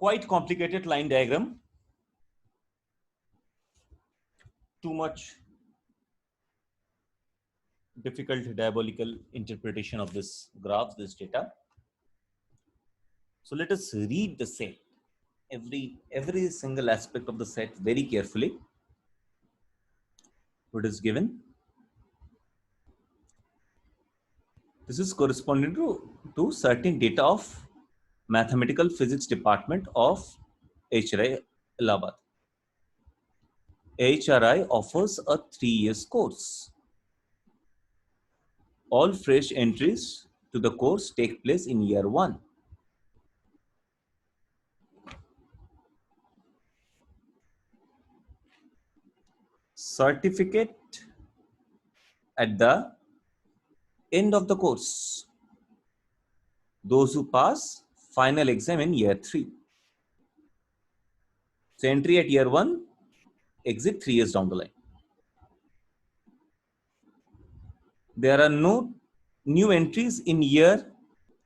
quite complicated line diagram. Too much difficult diabolical interpretation of this graph, this data. So let us read the set, every single aspect of the set very carefully. What is given? This is corresponding to certain data of Mathematical Physics Department of HRI Allahabad. HRI offers a 3-year course. All fresh entries to the course take place in year 1. Certificate at the end of the course. Those who pass final exam in year 3. So entry at year 1, exit 3 years down the line. There are no new entries in year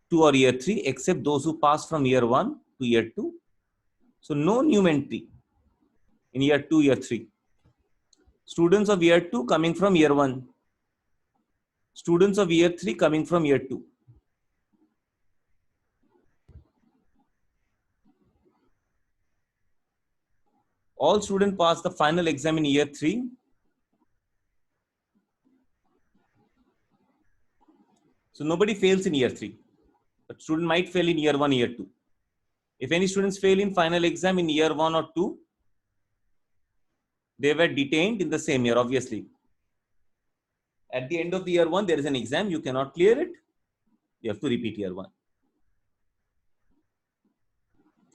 2 or year 3 except those who pass from year 1 to year 2. So no new entry in year 2, year 3. Students of year 2 coming from year 1. Students of year 3 coming from year 2. All students pass the final exam in year 3. So nobody fails in year 3. But student might fail in year 1, year 2. If any students fail in final exam in year 1 or 2, they were detained in the same year, obviously. At the end of the year 1, there is an exam. You cannot clear it. You have to repeat year 1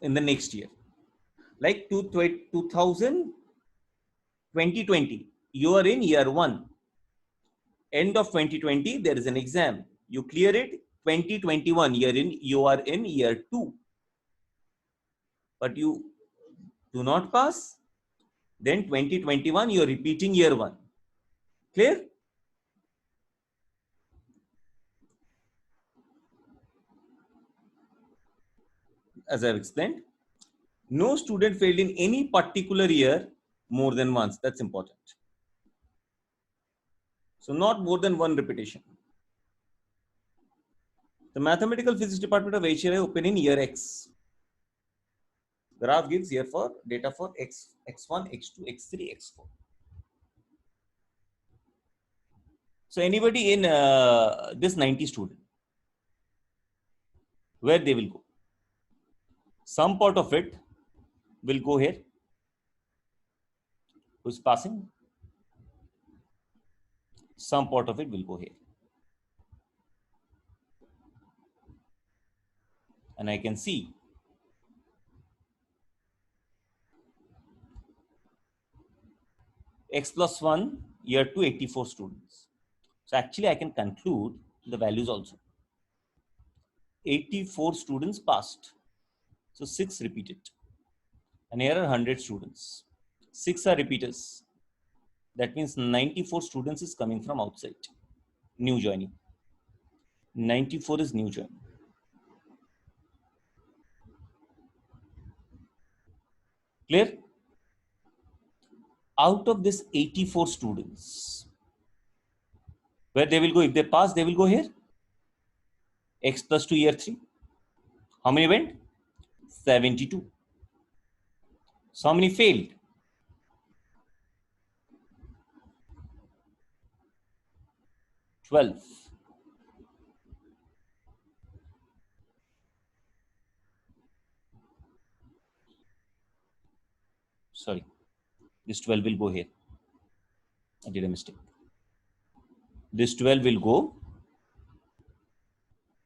in the next year. Like 2020, you are in year 1. End of 2020, there is an exam. You clear it. 2021, you are in year 2. But you do not pass. Then 2021, you are repeating year 1. Clear? As I have explained, no student failed in any particular year more than once. That's important. So not more than one repetition. The Mathematical Physics Department of HRI open in year X. Graph gives here for data for X, X1, X2, X3, X4. So anybody in this 90 student, where they will go? Some part of it will go here. Who's passing? Some part of it will go here. And I can see X plus 1, year 2, 84 students. So actually I can conclude the values also. 84 students passed. So 6 repeated. And here are 100 students. 6 are repeaters. That means 94 students is coming from outside. New joining. 94 is new joining. Clear? Out of this 84 students, where they will go? If they pass, they will go here. X plus 2 year 3. How many went? 72. So how many failed? 12. Sorry, this 12 will go here. I did a mistake. This 12 will go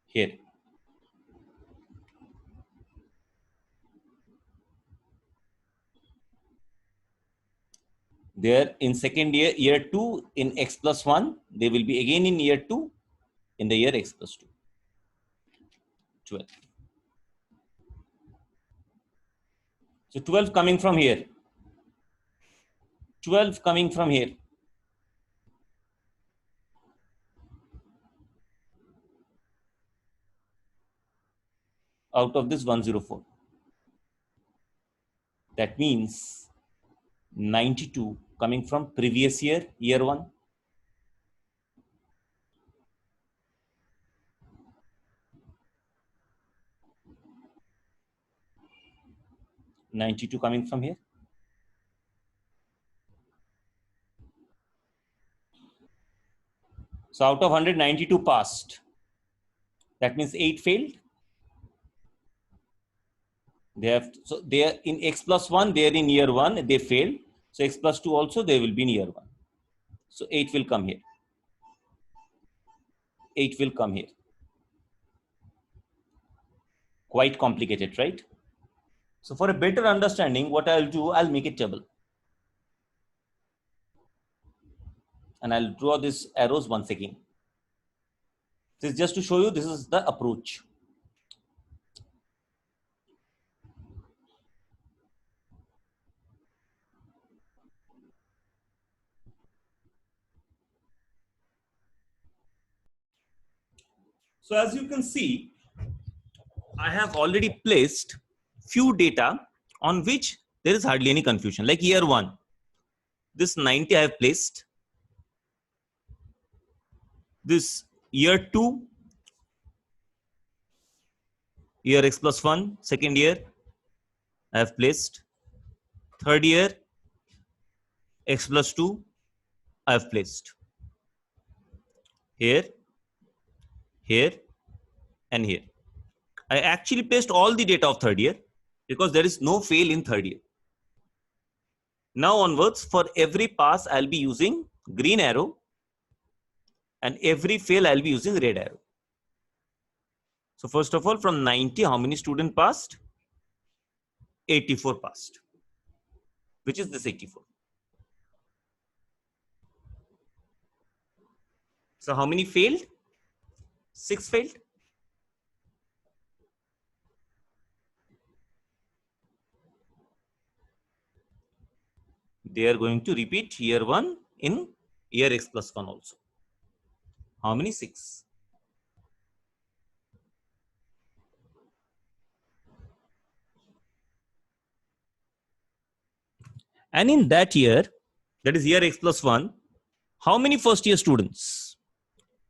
here. There in second year, year 2 in X plus 1, they will be again in year 2 in the year X plus 2. 12. So 12 coming from here. 12 coming from here. Out of this 104. That means 92 coming from previous year, year 1. $92 coming from here. So out of 192 passed. That means 8 failed. They have, so they are in X plus 1, they are in year 1, they failed. So X plus 2 also, they will be in year 1. So 8 will come here. 8 will come here. Quite complicated, right? So for a better understanding, what I'll do, I'll make a table. And I'll draw these arrows once again. This is just to show you this is the approach. So as you can see, I have already placed few data on which there is hardly any confusion. Like year 1, this 90 I have placed. This year 2, year X plus 1, second year, I have placed. Third year, X plus 2, I have placed. Here, here, and here. I actually placed all the data of third year because there is no fail in third year. Now onwards, for every pass, I'll be using green arrow, and every fail, I'll be using red arrow. So first of all, from 90, how many students passed? 84 passed, which is this 84. So how many failed? 6 failed. They are going to repeat year 1 in year X plus 1 also. How many? 6. And in that year, that is year X plus 1, how many first year students?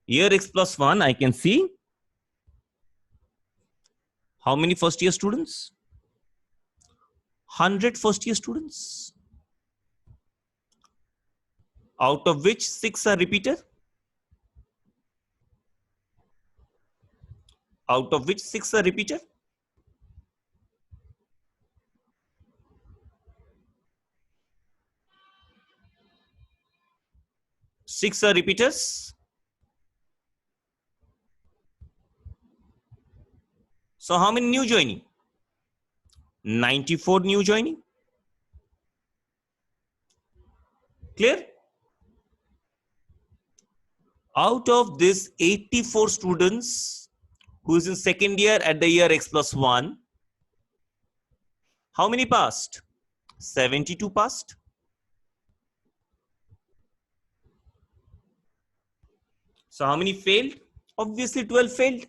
Year X plus 1, I can see how many first year students? 100 first year students, out of which 6 are repeated. Out of which 6 are repeated. Six are repeaters. So how many new joining? 94 new joining. Clear? Out of this 84 students who is in second year at the year X plus 1, how many passed? 72 passed. So how many failed? Obviously 12 failed.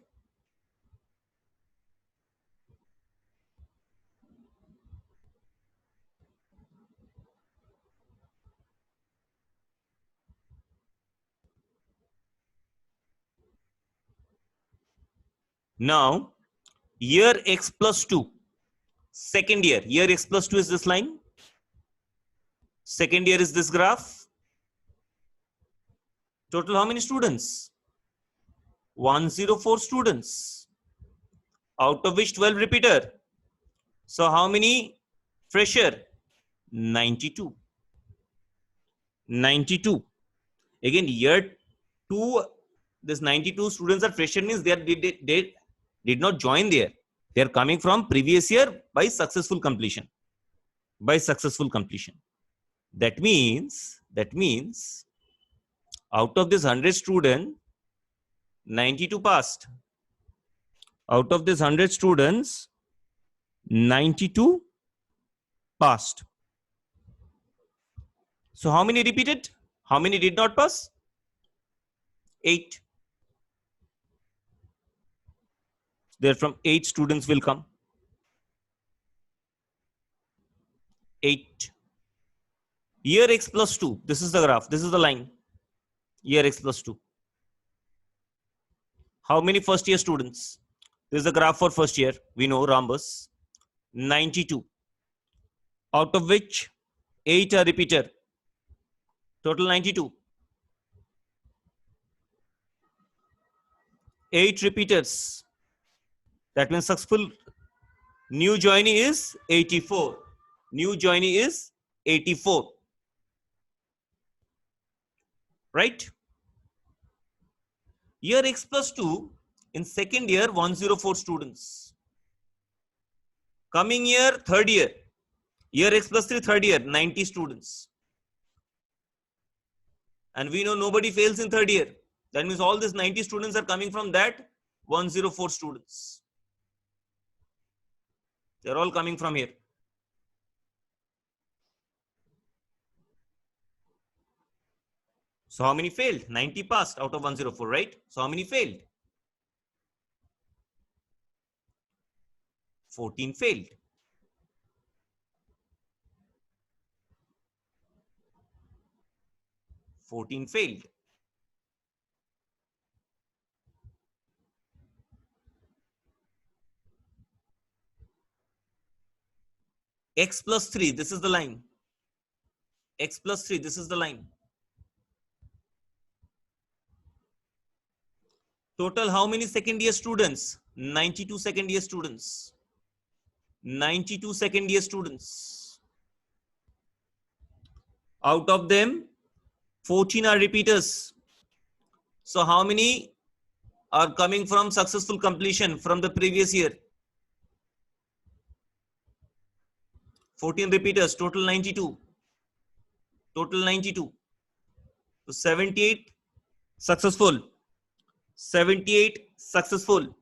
Now, year X plus 2, second year X plus 2 is this line. Second year is this graph. Total how many students? 104 students, out of which 12 repeater. So how many fresher? 92. 92. Again, year 2, this 92 students are fresher means they did not join there. They are coming from previous year by successful completion. By successful completion. That means out of this 100 student, 92 passed. Out of this 100 students, 92 passed. So how many repeated? How many did not pass? 8. Therefrom 8 students will come. 8. Year x plus 2. This is the graph. This is the line. Year x plus 2. How many first year students? This is the graph for first year. We know rhombus. 92. Out of which 8 are repeater. Total 92. 8 repeaters. That means successful new joinee is 84. New joinee is 84. Right? Year x plus 2, in second year, 104 students. Coming year, third year. Year x plus 3, third year, 90 students. And we know nobody fails in third year. That means all these 90 students are coming from that 104 students. They're all coming from here. So how many failed? 90 passed out of 104, right? So how many failed? 14 failed. Failed. X plus 3, this is the line. X plus 3, this is the line. Total how many second year students? 92 second year students. 92 second year students. Out of them, 14 are repeaters. So how many are coming from successful completion from the previous year? 14 repeaters, total 92. Total 92. So 78 successful. 78 successful.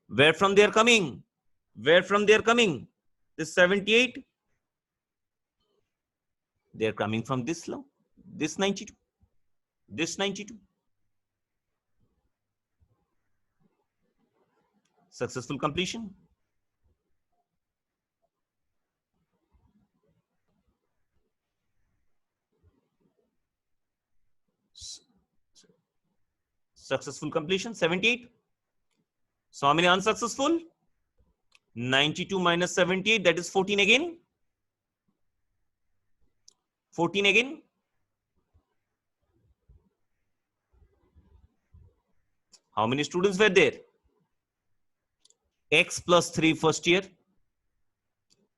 Where from they are coming? Where from they are coming? This 78, they are coming from this law. This 92. This 92. Successful completion. Successful completion, 78. So how many unsuccessful? 92 minus 78, that is 14 again. 14 again. How many students were there? X plus 3 first year.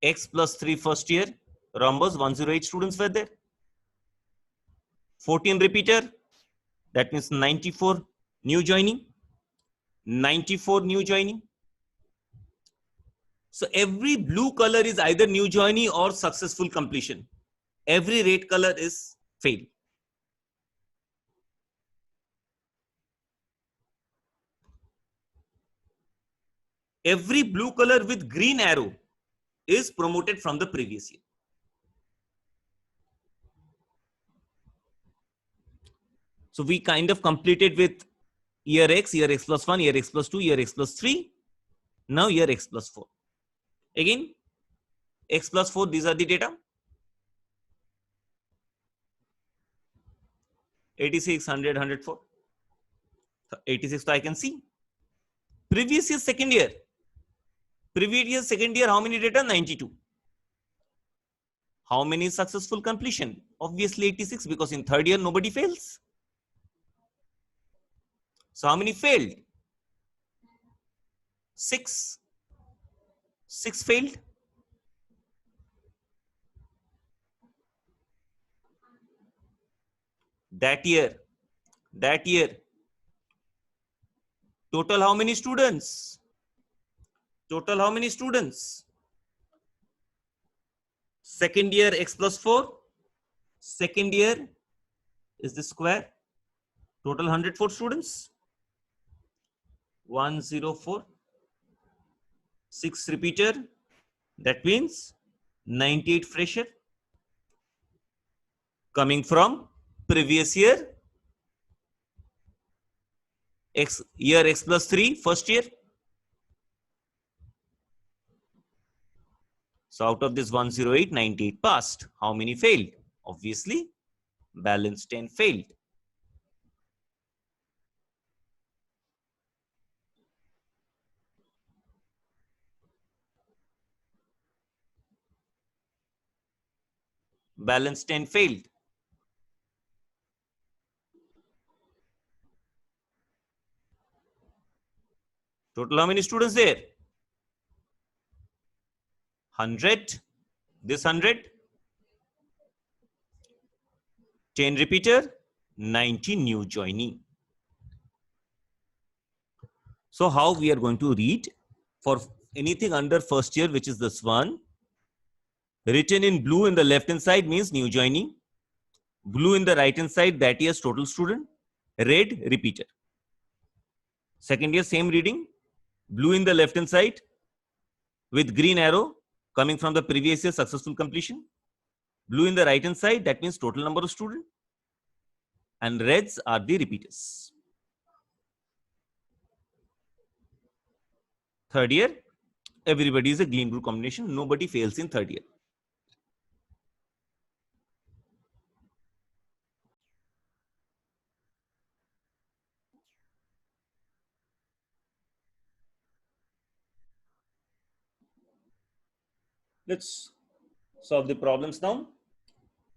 X plus 3 first year. Rhombus, 108 students were there. 14 repeater. That means 94 new joining. 94 new joining. So every blue color is either new joinee or successful completion. Every red color is fail. Every blue color with green arrow is promoted from the previous year. So we kind of completed with year x plus 1, year x plus 2, year x plus 3. Now year x plus 4. Again, x plus 4, these are the data. 86, 100, 104. 86, so I can see. Previous year, second year. Previous year, second year, how many data? 92. How many successful completion? Obviously 86, because in third year, nobody fails. So how many failed? 6. 6 failed. That year, total how many students? Total how many students? Second year x plus 4. Second year is the square. Total 104 students. 104. 6 repeater. That means 98 fresher. Coming from previous year. Year x plus 3, first year. So out of this 108, 98 passed. How many failed? Obviously, balance 10 failed. Balance 10 failed. Total how many students there? 100. This 100. 10 repeater, 90 new joining. So how we are going to read for anything under first year, which is this one, written in blue in the left hand side means new joining, blue in the right hand side, that year's total student, red repeater. Second year, same reading, blue in the left hand side with green arrow coming from the previous year successful completion, blue in the right hand side, that means total number of student, and reds are the repeaters. Third year, everybody is a green blue combination, nobody fails in third year. Let's solve the problems now.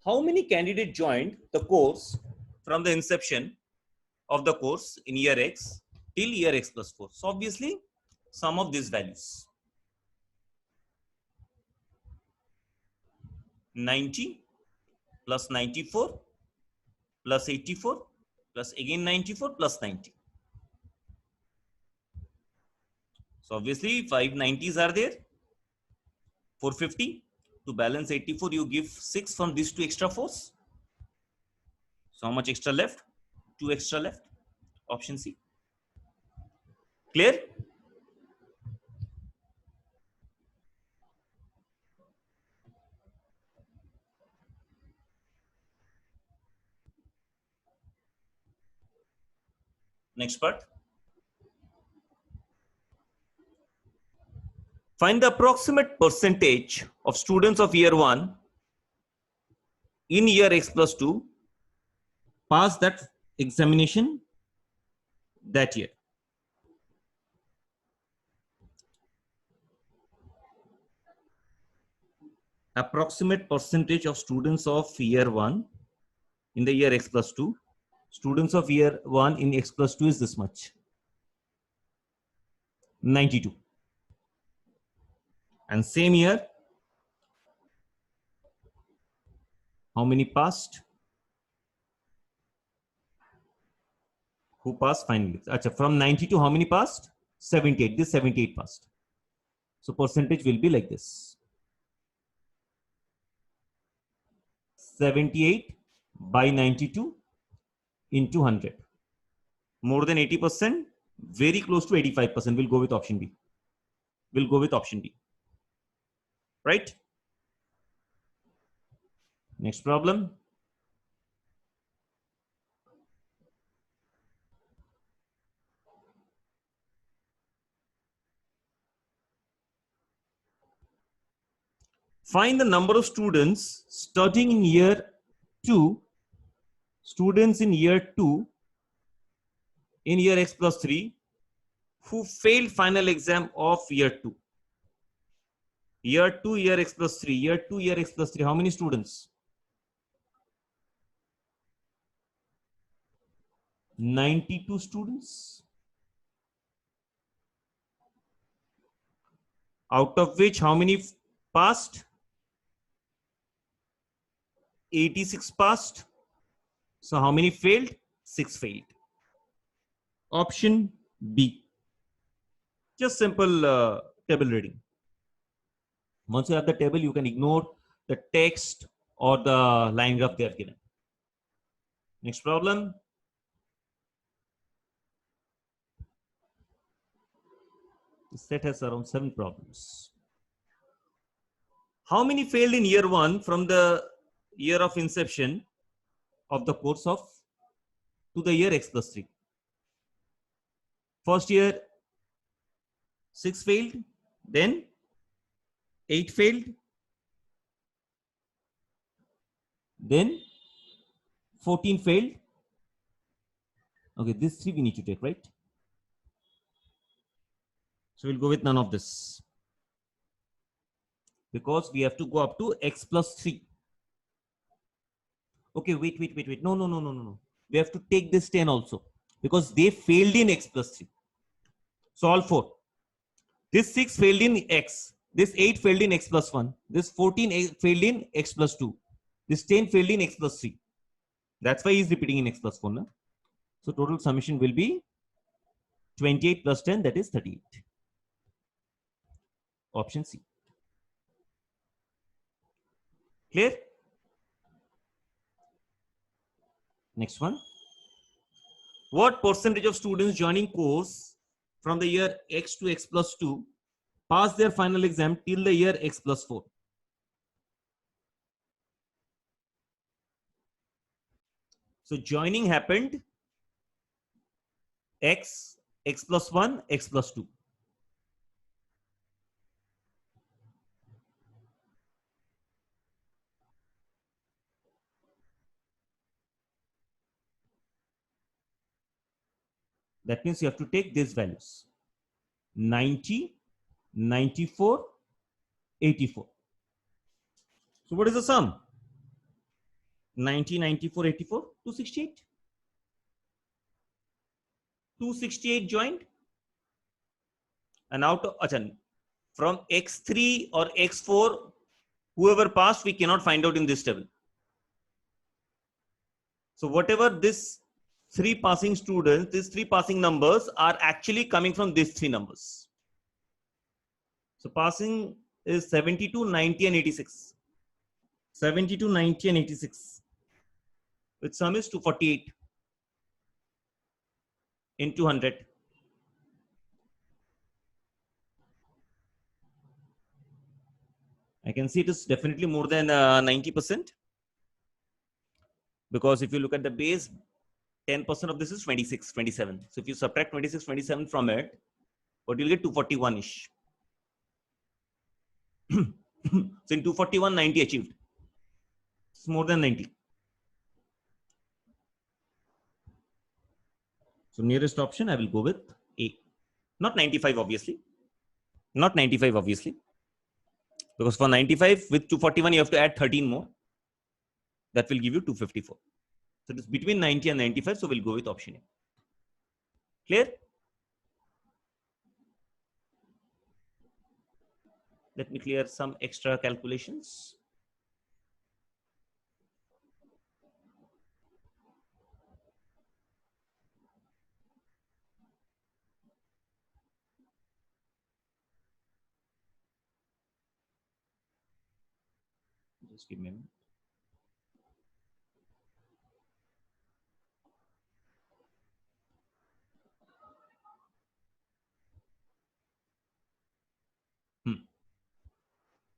How many candidates joined the course from the inception of the course in year X till year X plus 4? So obviously, sum of these values. 90 plus 94 plus 84 plus again 94 plus 90. So obviously 590s are there. 450 to balance 84, you give 6 from these two extra 4s. So how much extra left? 2 extra left. Option C. Clear? Next part. Find the approximate percentage of students of year 1 in year X plus 2 pass that examination that year. Approximate percentage of students of year 1 in the year X plus 2. Students of year 1 in X plus 2 is this much. 92. And same year, how many passed? Who passed finally? Achha, from 92, how many passed? 78. This 78 passed. So percentage will be like this. 78 by 92 into 100. More than 80%, very close to 85%. We'll go with option B. We'll go with option B. Right? Next problem. Find the number of students studying in year 2, students in year 2 in year X plus 3 who failed final exam of year 2. Year 2, year X plus 3, year 2, year X plus 3. How many students? 92 students. Out of which, how many passed? 86 passed. So how many failed? 6 failed. Option B. Just simple table reading. Once you have the table, you can ignore the text or the line graph they are given. Next problem. The set has around 7 problems. How many failed in year 1 from the year of inception of the course of to the year X plus 3? First year, 6 failed, then 8 failed, Then 14 failed. Okay, this 3 we need to take, right? So we'll go with none of this. Because we have to go up to x plus 3. Okay, wait. No. We have to take this 10 also. Because they failed in x plus 3. So all 4. This 6 failed in x. This 8 failed in x plus 1. This 14 failed in x plus 2. This 10 failed in x plus 3. That's why he's repeating in x plus 4. No? So total summation will be 28 plus 10, that is 38. Option C. Clear? Next one. What percentage of students joining course from the year x to x plus 2 pass their final exam till the year x plus 4? So joining happened x plus 1, x plus 2. That means you have to take these values. 90, 94, 84. So what is the sum? 90, 94, 84, 268. 268 joined. And out of, from x3 or x4, whoever passed, we cannot find out in this table. So whatever this 3 passing students, these 3 passing numbers are actually coming from these 3 numbers. So passing is 72, 90 and 86. 72, 90 and 86. Which sum is 248 in 200. I can see it is definitely more than 90%. Because if you look at the base, 10% of this is 26, 27. So if you subtract 26, 27 from it, what you'll get 241-ish. So in 241, 90 achieved. It's more than 90. So nearest option, I will go with A. Not 95, obviously. Not 95, obviously. Because for 95, with 241, you have to add 13 more. That will give you 254. So it is between 90 and 95. So we'll go with option A. Clear? Let me clear some extra calculations. Just give me a minute.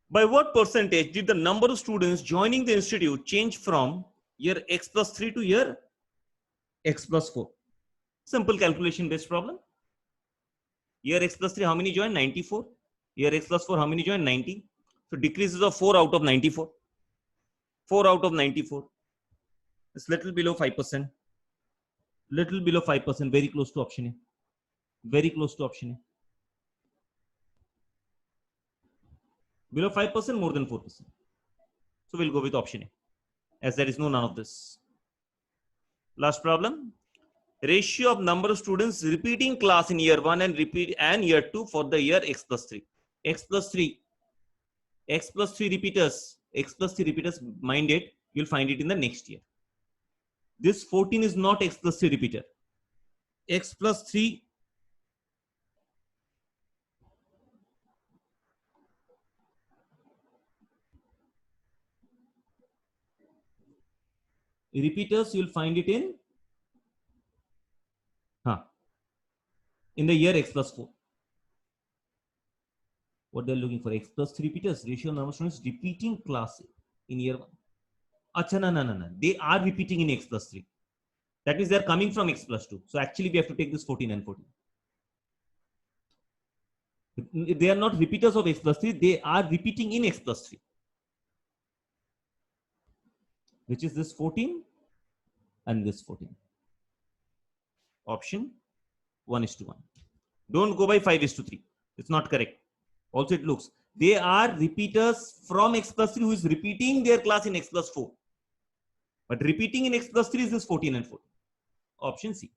By what percentage did the number of students joining the institute change from year x plus 3 to year x plus 4? Simple calculation based problem. Year x plus 3, how many joined? 94. Year x plus 4, how many joined? 90. So decreases of 4 out of 94. 4 out of 94. It's little below 5%. Little below 5%. Very close to option A. Very close to option A. Below 5%, more than 4%. So we'll go with option A, as there is no none of this. Last problem. Ratio of number of students repeating class in year 1 and year 2 for the year x plus 3. X plus 3. X plus 3 repeaters. X plus 3 repeaters, mind it, you'll find it in the next year. This 14 is not x plus 3 repeater. X plus 3 repeaters, you'll find it in the year x plus 4. What they're looking for, x plus 3 repeaters, ratio of number of students repeating class in year 1. Achha, no. They are repeating in x plus 3. That means they're coming from x plus 2. So actually we have to take this 14 and 14. They are not repeaters of x plus 3. They are repeating in x plus 3. which is this 14 and this 14. Option 1:1. Don't go by 5:3. It's not correct. Also, it looks they are repeaters from x plus 3 who is repeating their class in x plus 4. But repeating in x plus 3 is this 14 and 14. Option C.